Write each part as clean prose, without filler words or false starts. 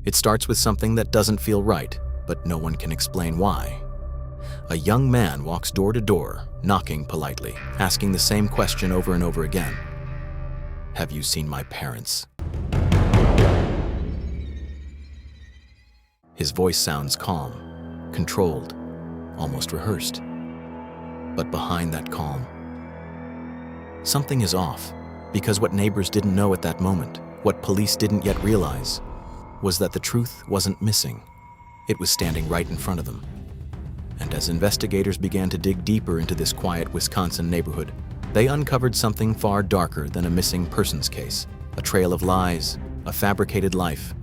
It starts with something that doesn't feel right, but no one can explain why. A young man walks door to door, knocking politely, asking the same question over and over again. Have you seen my parents? His voice sounds calm, controlled, almost rehearsed. But behind that calm, something is off, because what neighbors didn't know at that moment, what police didn't yet realize, was that the truth wasn't missing. It was standing right in front of them. And as investigators began to dig deeper into this quiet Wisconsin neighborhood, they uncovered something far darker than a missing persons case, a trail of lies, a fabricated life,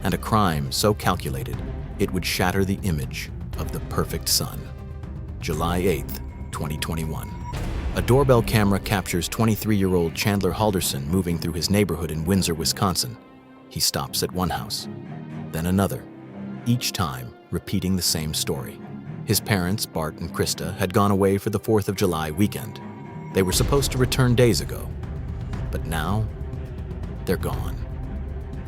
and a crime so calculated it would shatter the image of the perfect son. July 8th, 2021. A doorbell camera captures 23-year-old Chandler Halderson moving through his neighborhood in Windsor, Wisconsin. He stops at one house, then another, each time repeating the same story. His parents, Bart and Krista, had gone away for the 4th of July weekend. They were supposed to return days ago, but now they're gone.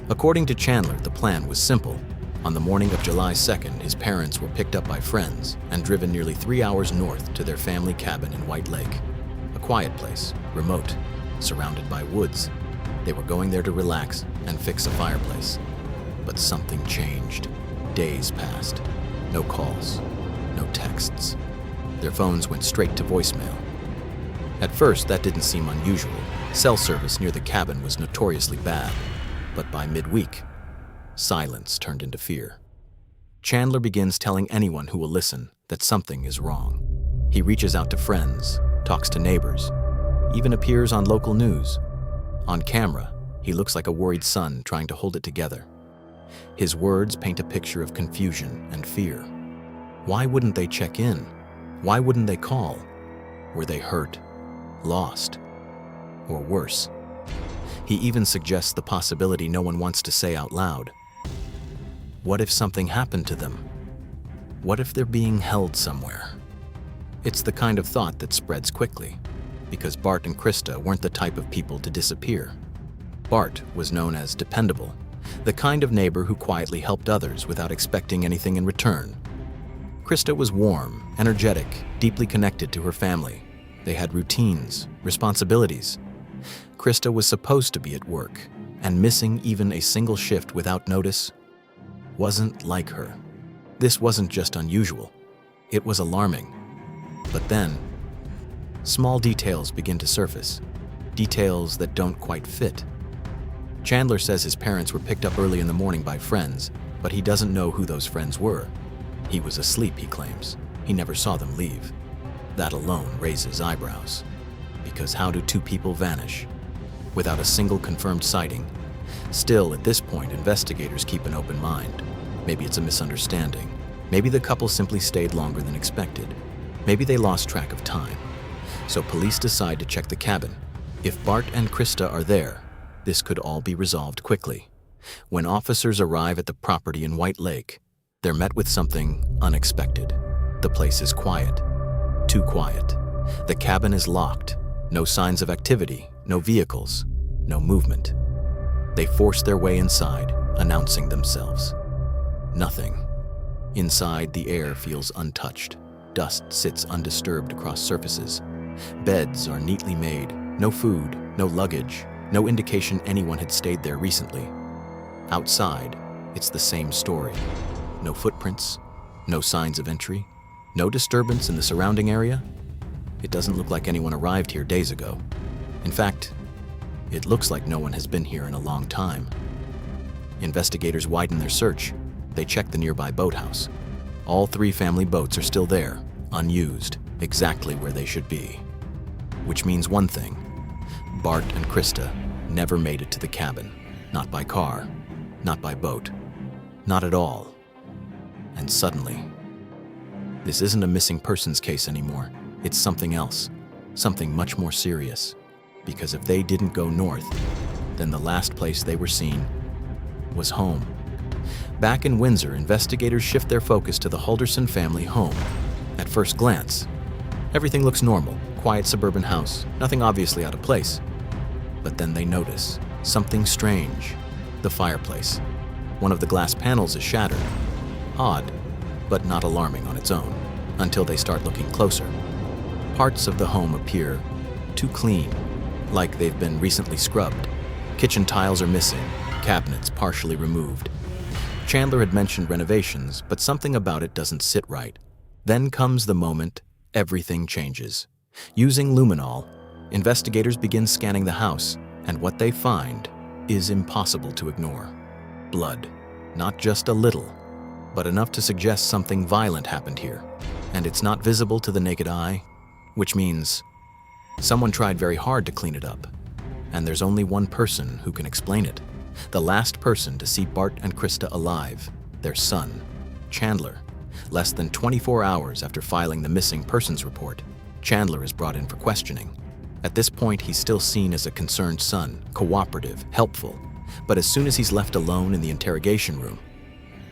According to Chandler, the plan was simple. On the morning of July 2nd, his parents were picked up by friends and driven nearly 3 hours north to their family cabin in White Lake. A quiet place, remote, surrounded by woods. They were going there to relax and fix a fireplace. But something changed. Days passed. No calls, no texts. Their phones went straight to voicemail. At first, that didn't seem unusual. Cell service near the cabin was notoriously bad. But by midweek, silence turned into fear. Chandler begins telling anyone who will listen that something is wrong. He reaches out to friends, talks to neighbors, even appears on local news. On camera, he looks like a worried son trying to hold it together. His words paint a picture of confusion and fear. Why wouldn't they check in? Why wouldn't they call? Were they hurt, lost, or worse? He even suggests the possibility no one wants to say out loud. What if something happened to them? What if they're being held somewhere? It's the kind of thought that spreads quickly, because Bart and Krista weren't the type of people to disappear. Bart was known as dependable, the kind of neighbor who quietly helped others without expecting anything in return. Krista was warm, energetic, deeply connected to her family. They had routines, responsibilities. Krista was supposed to be at work, and missing even a single shift without notice wasn't like her. This wasn't just unusual, it was alarming. But then, small details begin to surface, details that don't quite fit. Chandler says his parents were picked up early in the morning by friends, but he doesn't know who those friends were. He was asleep, he claims. He never saw them leave. That alone raises eyebrows, because how do two people vanish without a single confirmed sighting? Still, at this point, investigators keep an open mind. Maybe it's a misunderstanding. Maybe the couple simply stayed longer than expected. Maybe they lost track of time. So police decide to check the cabin. If Bart and Krista are there, this could all be resolved quickly. When officers arrive at the property in White Lake, they're met with something unexpected. The place is quiet. Too quiet. The cabin is locked. No signs of activity, no vehicles, no movement. They force their way inside, announcing themselves. Nothing. Inside, the air feels untouched. Dust sits undisturbed across surfaces. Beds are neatly made. No food, no luggage, no indication anyone had stayed there recently. Outside, it's the same story. No footprints, no signs of entry, no disturbance in the surrounding area. It doesn't look like anyone arrived here days ago. In fact, it looks like no one has been here in a long time. Investigators widen their search. They check the nearby boathouse. All 3 family boats are still there, unused, exactly where they should be. Which means one thing: Bart and Krista never made it to the cabin. Not by car, not by boat, not at all. And suddenly, this isn't a missing persons case anymore. It's something else, something much more serious. Because if they didn't go north, then the last place they were seen was home. Back in Windsor, investigators shift their focus to the Halderson family home. At first glance, everything looks normal. Quiet suburban house, nothing obviously out of place. But then they notice something strange. The fireplace. One of the glass panels is shattered. Odd, but not alarming on its own, until they start looking closer. Parts of the home appear too clean, like they've been recently scrubbed. Kitchen tiles are missing, cabinets partially removed. Chandler had mentioned renovations, but something about it doesn't sit right. Then comes the moment everything changes. Using luminol, investigators begin scanning the house, and what they find is impossible to ignore. Blood. Not just a little, but enough to suggest something violent happened here. And it's not visible to the naked eye, which means someone tried very hard to clean it up. And there's only one person who can explain it. The last person to see Bart and Krista alive, their son, Chandler. Less than 24 hours after filing the missing persons report, Chandler is brought in for questioning. At this point, he's still seen as a concerned son, cooperative, helpful. But as soon as he's left alone in the interrogation room,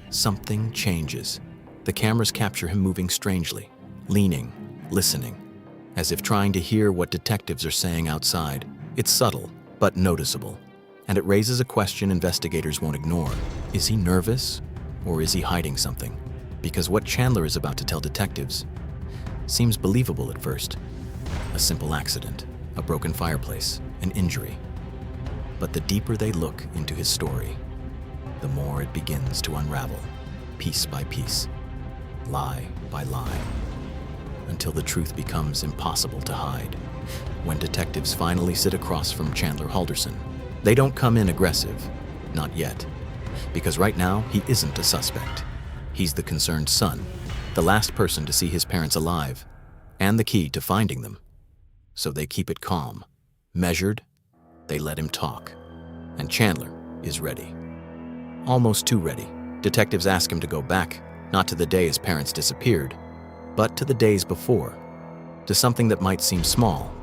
something changes. The cameras capture him moving strangely, leaning, listening, as if trying to hear what detectives are saying outside. It's subtle, but noticeable, and it raises a question investigators won't ignore. Is he nervous, or is he hiding something? Because what Chandler is about to tell detectives seems believable at first. A simple accident, a broken fireplace, an injury. But the deeper they look into his story, the more it begins to unravel, piece by piece, lie by lie, until the truth becomes impossible to hide. When detectives finally sit across from Chandler Halderson, they don't come in aggressive, not yet, because right now he isn't a suspect. He's the concerned son, the last person to see his parents alive, and the key to finding them. So they keep it calm, measured, they let him talk, and Chandler is ready. Almost too ready. Detectives ask him to go back, not to the day his parents disappeared, but to the days before, to something that might seem small,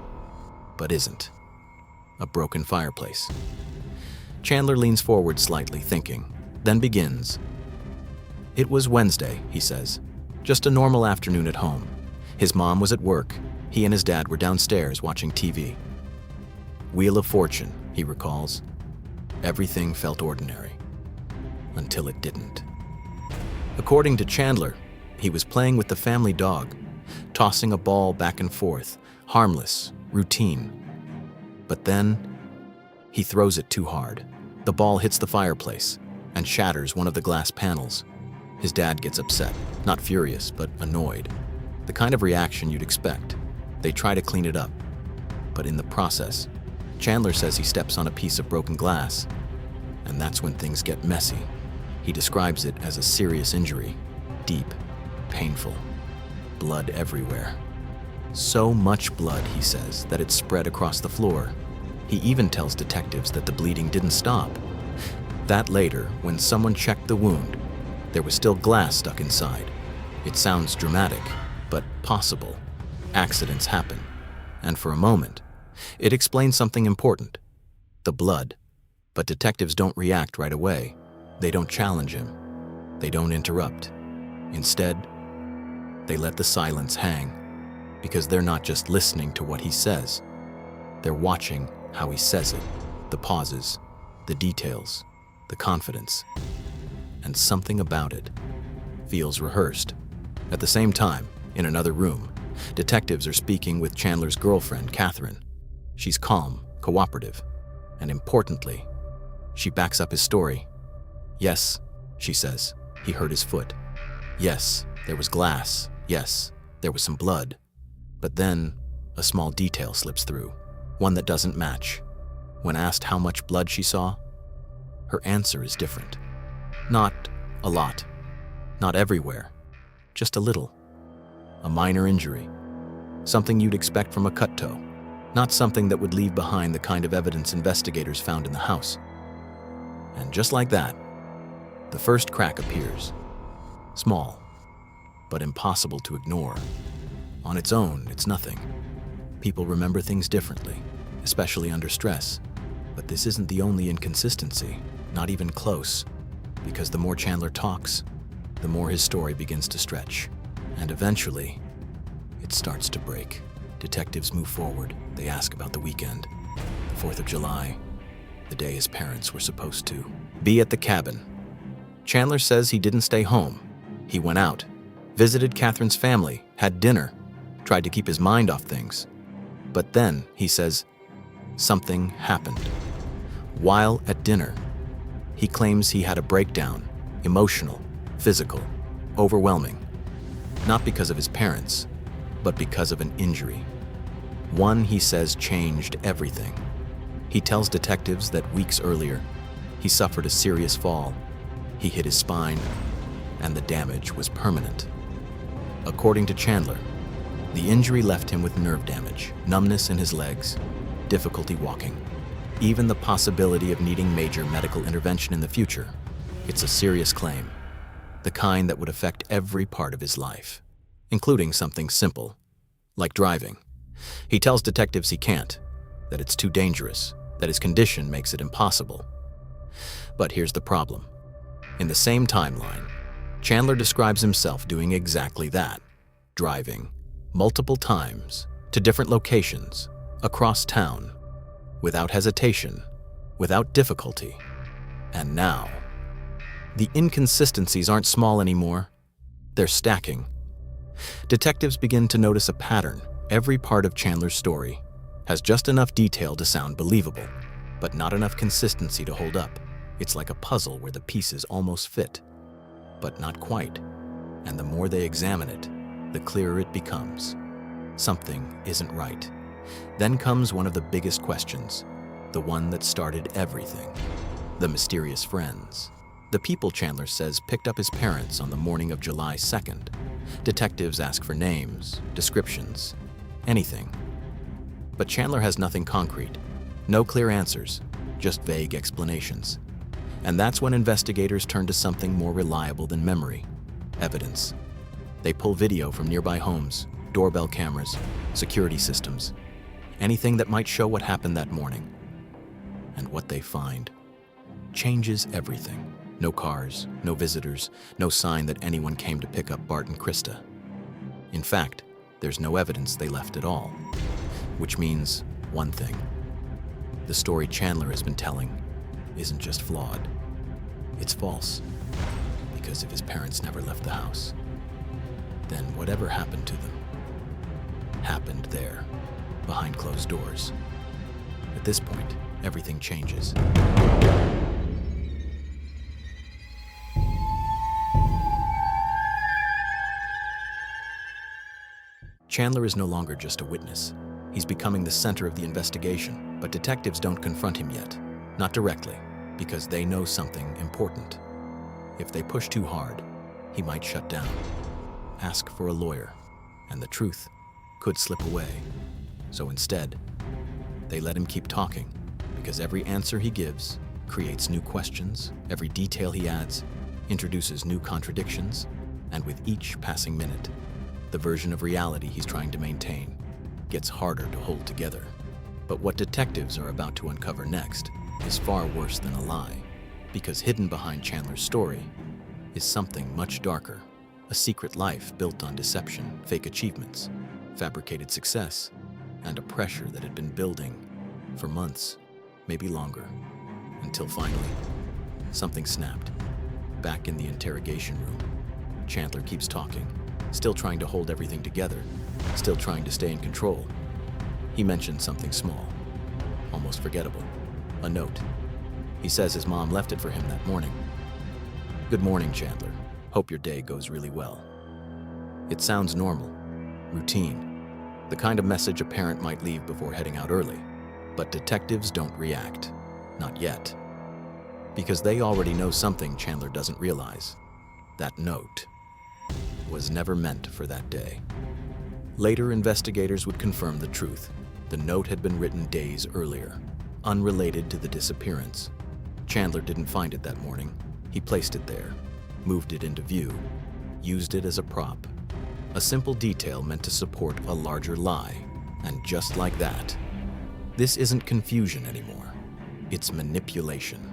but isn't. A broken fireplace. Chandler leans forward slightly, thinking, then begins. It was Wednesday, he says. Just a normal afternoon at home. His mom was at work. He and his dad were downstairs watching TV. Wheel of Fortune, he recalls. Everything felt ordinary. Until it didn't. According to Chandler, he was playing with the family dog, tossing a ball back and forth, harmless, routine. But then, he throws it too hard. The ball hits the fireplace and shatters one of the glass panels. His dad gets upset, not furious, but annoyed. The kind of reaction you'd expect. They try to clean it up. But in the process, Chandler says he steps on a piece of broken glass, and that's when things get messy. He describes it as a serious injury, deep, painful, blood everywhere. So much blood, he says, that it spread across the floor. He even tells detectives that the bleeding didn't stop. That later, when someone checked the wound, there was still glass stuck inside. It sounds dramatic, but possible. Accidents happen. And for a moment, it explains something important. The blood. But detectives don't react right away. They don't challenge him. They don't interrupt. Instead, they let the silence hang. Because they're not just listening to what he says. They're watching how he says it. The pauses, the details, the confidence. And something about it feels rehearsed. At the same time, in another room, detectives are speaking with Chandler's girlfriend, Catherine. She's calm, cooperative, and importantly, she backs up his story. Yes, she says, he hurt his foot. Yes, there was glass. Yes, there was some blood. But then, a small detail slips through, one that doesn't match. When asked how much blood she saw, her answer is different. Not a lot, not everywhere, just a little. A minor injury, something you'd expect from a cut toe, not something that would leave behind the kind of evidence investigators found in the house. And just like that, the first crack appears. Small, but impossible to ignore. On its own, it's nothing. People remember things differently, especially under stress. But this isn't the only inconsistency, not even close. Because the more Chandler talks, the more his story begins to stretch. And eventually, it starts to break. Detectives move forward. They ask about the weekend, the 4th of July, the day his parents were supposed to be at the cabin. Chandler says he didn't stay home. He went out, visited Catherine's family, had dinner, tried to keep his mind off things. But then, he says, something happened. While at dinner, he claims he had a breakdown, emotional, physical, overwhelming. Not because of his parents, but because of an injury. One, he says, changed everything. He tells detectives that weeks earlier, he suffered a serious fall. He hit his spine, and the damage was permanent. According to Chandler, the injury left him with nerve damage, numbness in his legs, difficulty walking, even the possibility of needing major medical intervention in the future. It's a serious claim, the kind that would affect every part of his life, including something simple, like driving. He tells detectives he can't, that it's too dangerous, that his condition makes it impossible. But here's the problem. In the same timeline, Chandler describes himself doing exactly that, driving multiple times to different locations, across town, without hesitation, without difficulty. And now, the inconsistencies aren't small anymore. They're stacking. Detectives begin to notice a pattern. Every part of Chandler's story has just enough detail to sound believable, but not enough consistency to hold up. It's like a puzzle where the pieces almost fit, but not quite. And the more they examine it, the clearer it becomes. Something isn't right. Then comes one of the biggest questions, the one that started everything. The mysterious friends. The people Chandler says picked up his parents on the morning of July 2nd. Detectives ask for names, descriptions, anything. But Chandler has nothing concrete, no clear answers, just vague explanations. And that's when investigators turn to something more reliable than memory, evidence. They pull video from nearby homes, doorbell cameras, security systems, anything that might show what happened that morning. And what they find changes everything. No cars, no visitors, no sign that anyone came to pick up Bart and Krista. In fact, there's no evidence they left at all, which means one thing. The story Chandler has been telling isn't just flawed, it's false. Because if his parents never left the house, then whatever happened to them happened there, behind closed doors. At this point, everything changes. Chandler is no longer just a witness. He's becoming the center of the investigation, but detectives don't confront him yet. Not directly, because they know something important. If they push too hard, he might shut down, ask for a lawyer, and the truth could slip away. So instead, they let him keep talking, because every answer he gives creates new questions, every detail he adds introduces new contradictions, and with each passing minute, the version of reality he's trying to maintain gets harder to hold together. But what detectives are about to uncover next is far worse than a lie, because hidden behind Chandler's story is something much darker, a secret life built on deception, fake achievements, fabricated success, and a pressure that had been building for months, maybe longer, until finally, something snapped. Back in the interrogation room, Chandler keeps talking, still trying to hold everything together, still trying to stay in control. He mentions something small, almost forgettable, a note. He says his mom left it for him that morning. "Good morning, Chandler. Hope your day goes really well." It sounds normal, routine, the kind of message a parent might leave before heading out early. But detectives don't react, not yet, because they already know something Chandler doesn't realize. That note was never meant for that day. Later, investigators would confirm the truth. The note had been written days earlier, unrelated to the disappearance. Chandler didn't find it that morning. He placed it there, moved it into view, used it as a prop. A simple detail meant to support a larger lie. And just like that, this isn't confusion anymore. It's manipulation.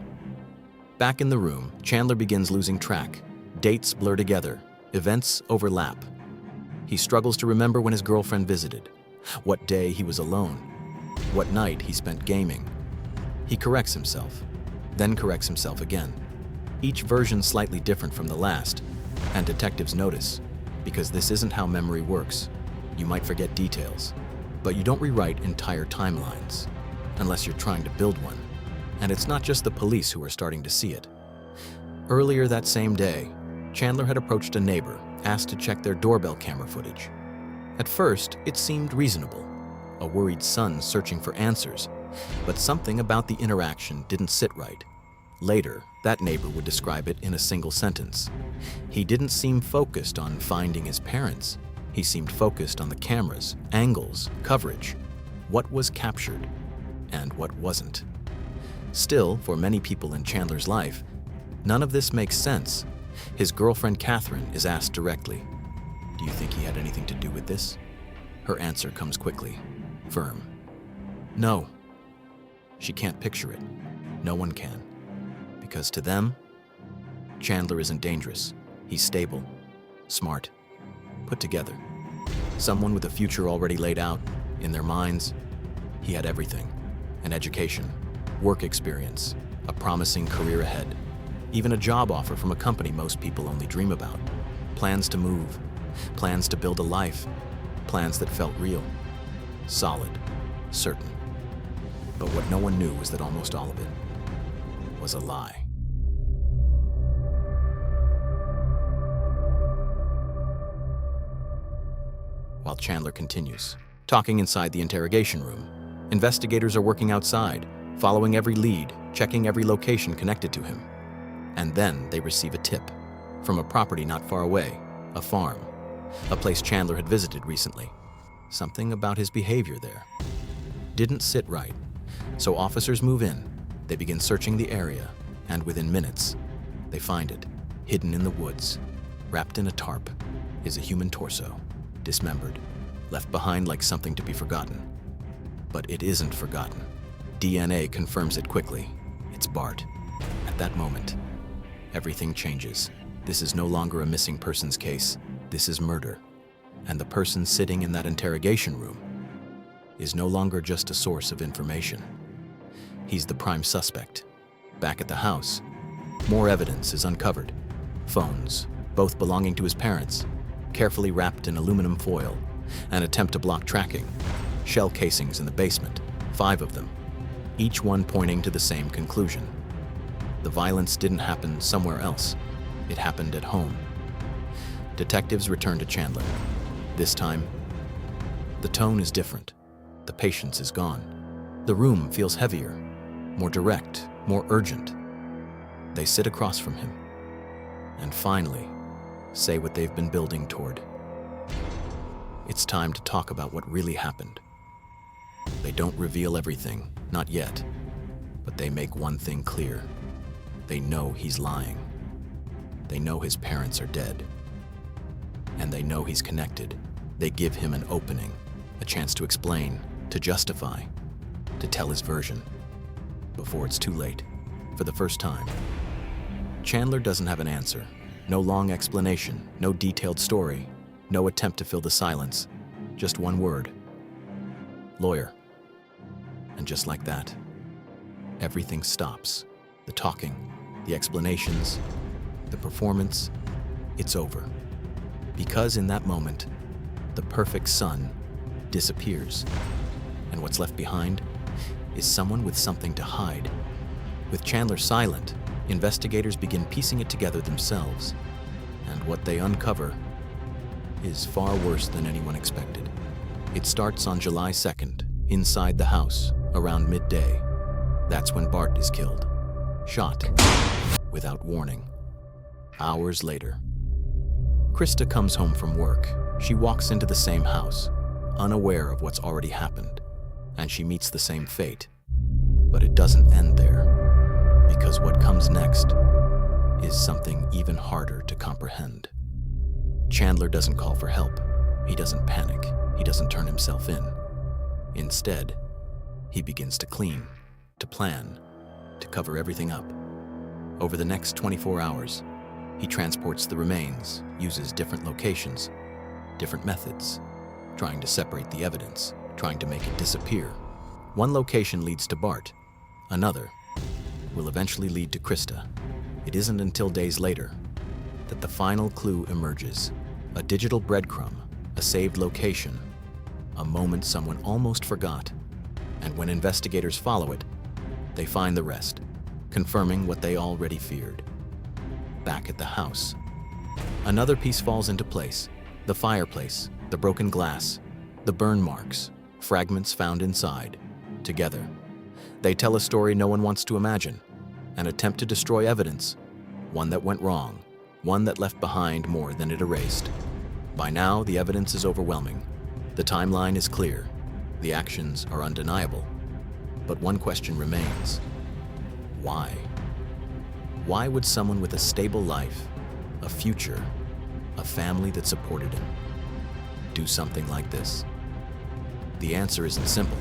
Back in the room, Chandler begins losing track. Dates blur together. Events overlap. He struggles to remember when his girlfriend visited, what day he was alone, what night he spent gaming. He corrects himself, then corrects himself again. each version slightly different from the last, and detectives notice, because this isn't how memory works. You might forget details, but you don't rewrite entire timelines, unless you're trying to build one. And it's not just the police who are starting to see it. Earlier that same day, Chandler had approached a neighbor, asked to check their doorbell camera footage. At first, it seemed reasonable, a worried son searching for answers, but something about the interaction didn't sit right. Later, that neighbor would describe it in a single sentence. He didn't seem focused on finding his parents. He seemed focused on the cameras, angles, coverage, what was captured and what wasn't. Still, for many people in Chandler's life, none of this makes sense. His girlfriend Catherine is asked directly, "Do you think he had anything to do with this?" Her answer comes quickly, firm. No. She can't picture it. No one can. Because to them, Chandler isn't dangerous. He's stable, smart, put together. Someone with a future already laid out in their minds. He had everything: an education, work experience, a promising career ahead, even a job offer from a company most people only dream about, plans to move, plans to build a life, plans that felt real, solid, certain. But what no one knew was that almost all of it was a lie. While Chandler continues, talking inside the interrogation room, investigators are working outside, following every lead, checking every location connected to him. And then they receive a tip from a property not far away, a farm, a place Chandler had visited recently. Something about his behavior there didn't sit right, so officers move in. They begin searching the area, and within minutes, they find it, hidden in the woods, wrapped in a tarp, is a human torso, dismembered, left behind like something to be forgotten. But it isn't forgotten. DNA confirms it quickly. It's Bart. At that moment, everything changes. This is no longer a missing persons case. This is murder. And the person sitting in that interrogation room is no longer just a source of information. He's the prime suspect. Back at the house, more evidence is uncovered. Phones, both belonging to his parents, carefully wrapped in aluminum foil, an attempt to block tracking. Shell casings in the basement, 5 of them, each one pointing to the same conclusion. The violence didn't happen somewhere else. It happened at home. Detectives return to Chandler. This time, the tone is different. The patience is gone. The room feels heavier, more direct, more urgent. They sit across from him and finally say what they've been building toward. It's time to talk about what really happened. They don't reveal everything, not yet, but they make one thing clear. They know he's lying. They know his parents are dead. And they know he's connected. They give him an opening, a chance to explain, to justify, to tell his version, before it's too late. For the first time, Chandler doesn't have an answer. No long explanation, no detailed story, no attempt to fill the silence. Just one word: lawyer. And just like that, everything stops. The talking, the explanations, the performance, it's over. Because in that moment, the perfect son disappears. And what's left behind is someone with something to hide. With Chandler silent, investigators begin piecing it together themselves. And what they uncover is far worse than anyone expected. It starts on July 2nd, inside the house, around midday. That's when Bart is killed. Shot, without warning. Hours later, Krista comes home from work. She walks into the same house, unaware of what's already happened, and she meets the same fate. But it doesn't end there, because what comes next is something even harder to comprehend. Chandler doesn't call for help. He doesn't panic. He doesn't turn himself in. Instead, he begins to clean, to plan, to cover everything up. Over the next 24 hours, he transports the remains, uses different locations, different methods, trying to separate the evidence, trying to make it disappear. One location leads to Bart. Another will eventually lead to Krista. It isn't until days later that the final clue emerges. A digital breadcrumb, a saved location, a moment someone almost forgot. And when investigators follow it, they find the rest, confirming what they already feared. Back at the house, another piece falls into place. The fireplace, the broken glass, the burn marks, fragments found inside. Together, they tell a story no one wants to imagine, an attempt to destroy evidence, one that went wrong, one that left behind more than it erased. By now, the evidence is overwhelming. The timeline is clear. The actions are undeniable. But one question remains. Why? Why would someone with a stable life, a future, a family that supported him, do something like this? The answer isn't simple,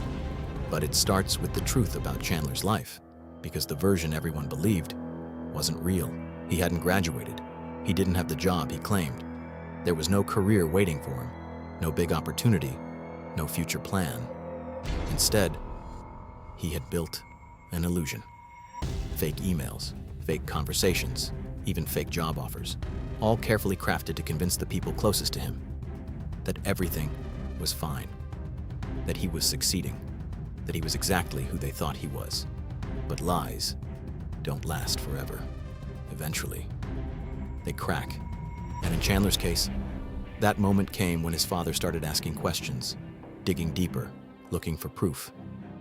but it starts with the truth about Chandler's life, because the version everyone believed wasn't real. He hadn't graduated. He didn't have the job he claimed. There was no career waiting for him, no big opportunity, no future plan. Instead, he had built an illusion. Fake emails, fake conversations, even fake job offers, all carefully crafted to convince the people closest to him that everything was fine, that he was succeeding, that he was exactly who they thought he was. But lies don't last forever. Eventually, they crack. And in Chandler's case, that moment came when his father started asking questions, digging deeper, looking for proof,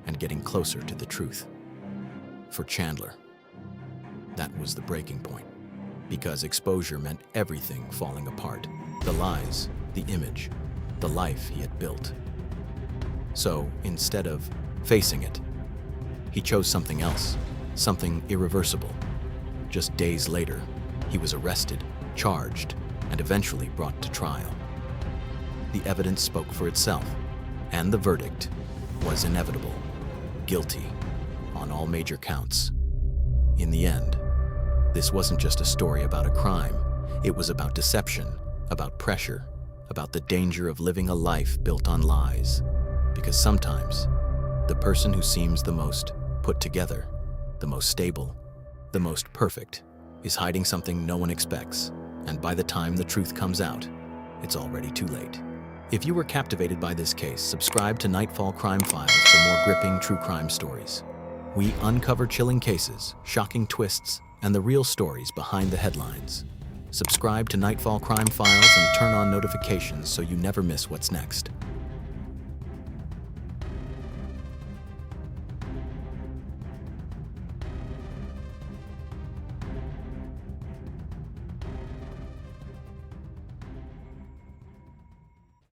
and getting closer to the truth. For Chandler, that was the breaking point, because exposure meant everything falling apart. The lies, the image, the life he had built. So instead of facing it, he chose something else, something irreversible. Just days later, he was arrested, charged, and eventually brought to trial. The evidence spoke for itself, and the verdict was inevitable. Guilty on all major counts. In the end, this wasn't just a story about a crime. It was about deception, about pressure, about the danger of living a life built on lies. Because sometimes, the person who seems the most put together, the most stable, the most perfect, is hiding something no one expects. And by the time the truth comes out, it's already too late. If you were captivated by this case, subscribe to Nightfall Crime Files for more gripping true crime stories. We uncover chilling cases, shocking twists, and the real stories behind the headlines. Subscribe to Nightfall Crime Files and turn on notifications so you never miss what's next.